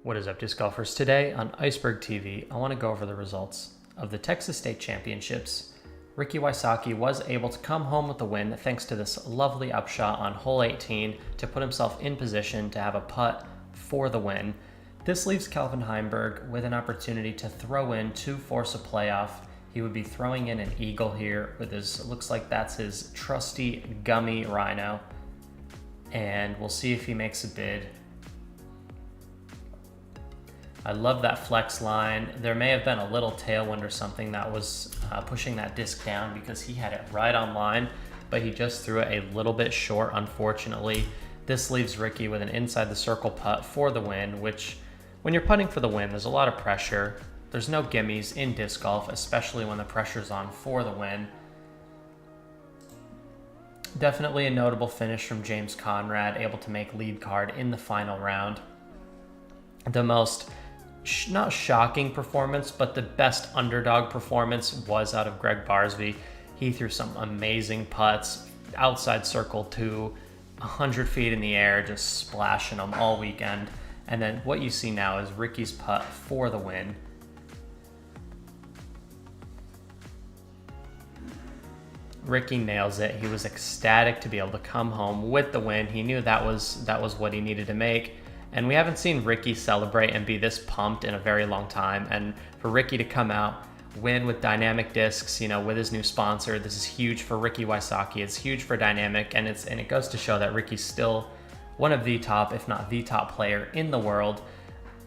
What is up, disc golfers? Today on Iceberg TV, I want to go over the results of the Texas State Championships. Ricky Wysocki was able to come home with the win thanks to this lovely upshot on hole 18 to put himself in position to have a putt for the win. This leaves Calvin Heimberg with an opportunity to throw in to force a playoff. He would be throwing in an eagle here with his, looks like that's his trusty gummy Rhino. And we'll see if he makes a bid. I love that flex line. There may have been a little tailwind or something that was pushing that disc down because he had it right on line, but he just threw it a little bit short, unfortunately. This leaves Ricky with an inside the circle putt for the win, which when you're putting for the win, there's a lot of pressure. There's no gimmies in disc golf, especially when the pressure's on for the win. Definitely a notable finish from James Conrad, able to make lead card in the final round. The most not shocking performance, but the best underdog performance was out of Greg Barsby. He threw some amazing putts, outside circle to 100 feet in the air, just splashing them all weekend. And then what you see now is Ricky's putt for the win. Ricky nails it. He was ecstatic to be able to come home with the win. He knew that was what he needed to make. And we haven't seen Ricky celebrate and be this pumped in a very long time. And for Ricky to come out, win with Dynamic Discs, with his new sponsor, this is huge for Ricky Wysocki. It's huge for Dynamic, and it goes to show that Ricky's still one of the top, if not the top player in the world.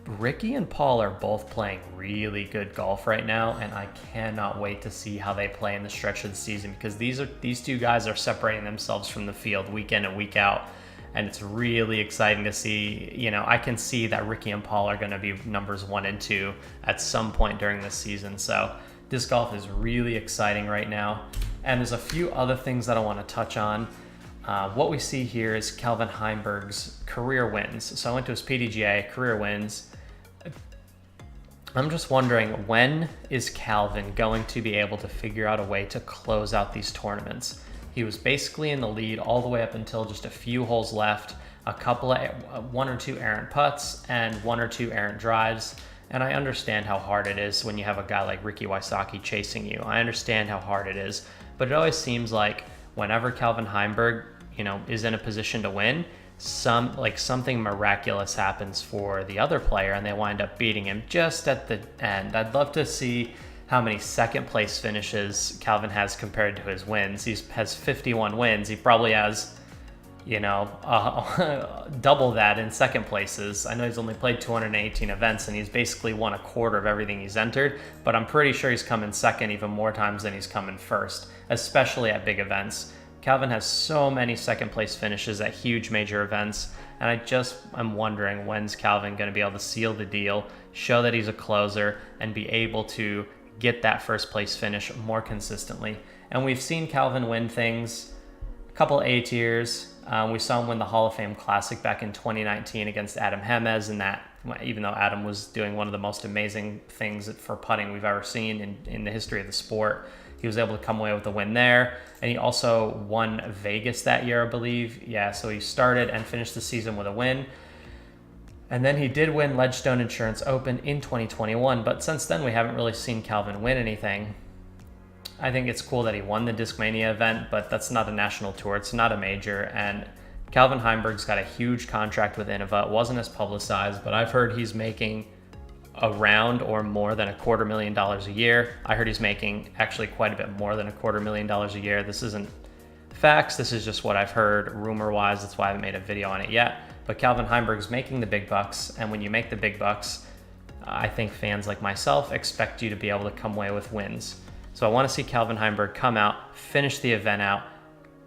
Ricky and Paul are both playing really good golf right now, and I cannot wait to see how they play in the stretch of the season, because these two guys are separating themselves from the field week in and week out. And it's really exciting to see. I can see that Ricky and Paul are going to be numbers 1 and 2 at some point during this season. So disc golf is really exciting right now. And there's a few other things that I want to touch on. What we see here is Calvin Heimberg's career wins. So I went to his PDGA, career wins. I'm just wondering, when is Calvin going to be able to figure out a way to close out these tournaments? He was basically in the lead all the way up until just a few holes left, a couple of 1 or 2 errant putts and 1 or 2 errant drives. And I understand how hard it is when you have a guy like Ricky Wysocki chasing you. I understand how hard it is, but it always seems like whenever Calvin Heimberg, is in a position to win, something miraculous happens for the other player and they wind up beating him just at the end. I'd love to see how many second place finishes Calvin has compared to his wins. He has 51 wins. He probably has, double that in second places. I know he's only played 218 events and he's basically won a quarter of everything he's entered, but I'm pretty sure he's come in second even more times than he's come in first, especially at big events. Calvin has so many second place finishes at huge major events, and I'm wondering, when's Calvin going to be able to seal the deal, show that he's a closer, and be able to get that first place finish more consistently. And we've seen Calvin win things, a couple A tiers. We saw him win the Hall of Fame Classic back in 2019 against Adam Hemez, and that, even though Adam was doing one of the most amazing things for putting we've ever seen in the history of the sport, he was able to come away with a win there. And he also won Vegas that year, I believe. Yeah, so he started and finished the season with a win. And then he did win Ledgestone Insurance Open in 2021, but since then we haven't really seen Calvin win anything. I think it's cool that he won the Discmania event, but that's not a national tour, it's not a major, and Calvin Heimberg's got a huge contract with Innova. It wasn't as publicized, but I've heard he's making around or more than $250,000 a year. I heard he's making actually quite a bit more than $250,000 a year. This isn't facts, this is just what I've heard rumor-wise. That's why I haven't made a video on it yet. But Calvin Heimberg's making the big bucks, and when you make the big bucks, I think fans like myself expect you to be able to come away with wins. So I want to see Calvin Heimberg come out, finish the event out,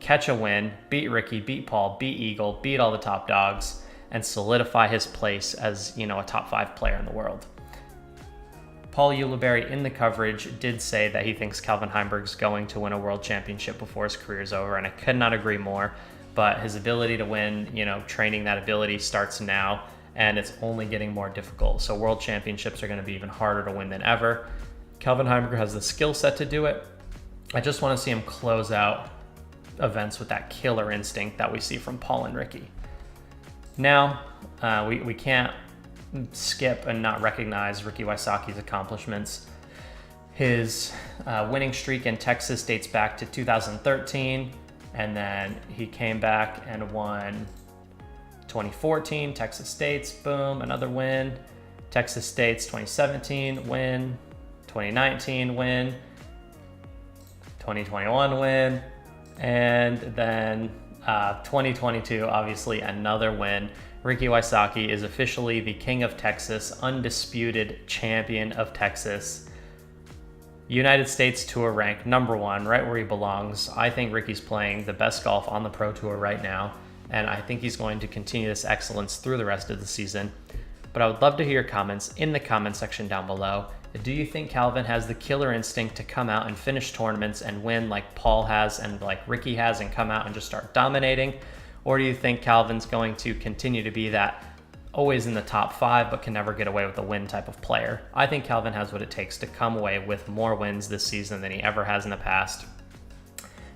catch a win, beat Ricky, beat Paul, beat Eagle, beat all the top dogs, and solidify his place as, a top 5 player in the world. Paul Ulibarri in the coverage did say that he thinks Calvin Heimberg's going to win a world championship before his career is over, and I could not agree more. But his ability to win, training that ability starts now, and it's only getting more difficult. So world championships are going to be even harder to win than ever. Calvin Heimberg has the skill set to do it. I just want to see him close out events with that killer instinct that we see from Paul and Ricky. Now, we can't skip and not recognize Ricky Wysocki's accomplishments. His winning streak in Texas dates back to 2013, and then he came back and won 2014, Texas State's, boom, another win. Texas State's 2017 win, 2019 win, 2021 win, and then 2022, obviously another win. Ricky Wysocki is officially the King of Texas, undisputed champion of Texas. United States Tour rank #1, right where he belongs. I think Ricky's playing the best golf on the Pro Tour right now, and I think he's going to continue this excellence through the rest of the season. But I would love to hear your comments in the comment section down below. Do you think Calvin has the killer instinct to come out and finish tournaments and win like Paul has and like Ricky has and come out and just start dominating? Or do you think Calvin's going to continue to be that always in the top 5 but can never get away with a win type of player? I think Calvin has what it takes to come away with more wins this season than he ever has in the past.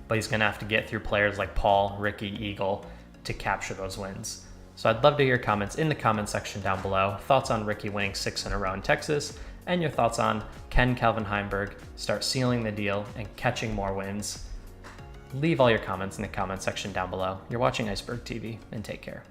But he's going to have to get through players like Paul, Ricky, Eagle to capture those wins. So I'd love to hear your comments in the comment section down below. Thoughts on Ricky winning 6 in a row in Texas, and your thoughts on can Calvin Heimberg start sealing the deal and catching more wins? Leave all your comments in the comment section down below. You're watching Iceberg TV, and take care.